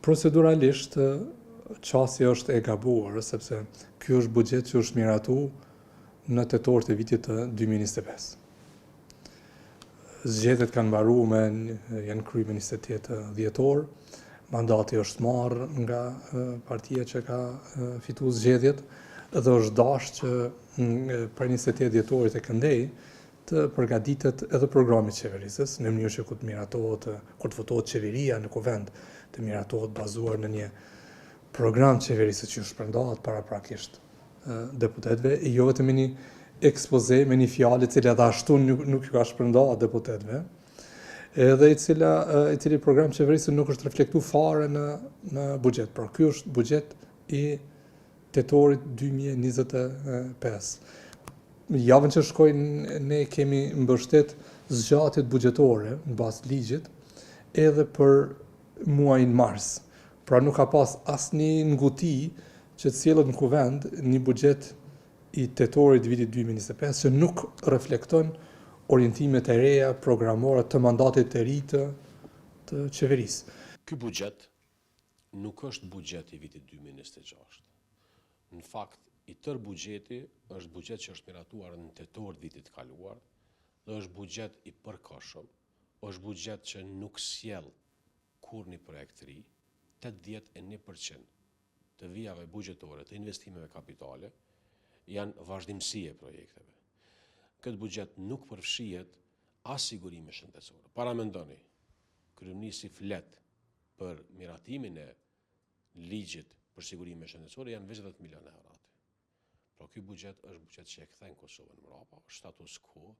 Proceduralisht, qasja është e gabuar, sepse ky është buxhet që është miratu në tetor të vitit të 2025. Zgjedhjet kanë mbaruar janë kryer me 28 dhjetor, mandati është marrë nga partia që ka fituar zgjedhjet dhe është dashur që për 28 dhjetorit e këndej të përgatitet edhe programi i qeverisës në mënyrë që kur të miratohet, kur të votohet qeveria në kuvend, të miratohet bazuar në një program qeverisë që shpërndahet paraprakisht deputetëve, e jo vetëm një ekspoze me një fjalë e cila edhe ashtu nuk ka shpërndahet deputetëve, edhe i cili program qeverisë nuk është reflektuar fare në buxhet. Por ky është buxhet i tetorit 2025. Javën që shkoi ne kemi mbështet zgjatjet buxhetore në bazë ligjit edhe për muajin mars. Pra nuk ka pas asnjë nguti që të sjellët në kuvend një buxhet i tetorit vitit 2025 që nuk reflekton orientimet e reja programore të mandatit të ri të qeverisë. Ky buxhet nuk është buxhet i vitit 2026. Në fakt, i tërë buxheti është buxhet që është miratuar në tetor të vitit kaluar dhe është buxhet i përkohshëm, është buxhet që nuk sjell kur një projekt të ri, 81% të vijave buxhetore të investimeve kapitale janë vazhdimësi e projekteve. Këtë buxhet nuk përfshihet as sigurime shëndetësore. Paramendoni, kryeministri flet për miratimin e ligjit për sigurime shëndetësore janë 20 milion euro. Pra ky buxhet është buxhet që e kthen Kosovën mbrapa, status quo,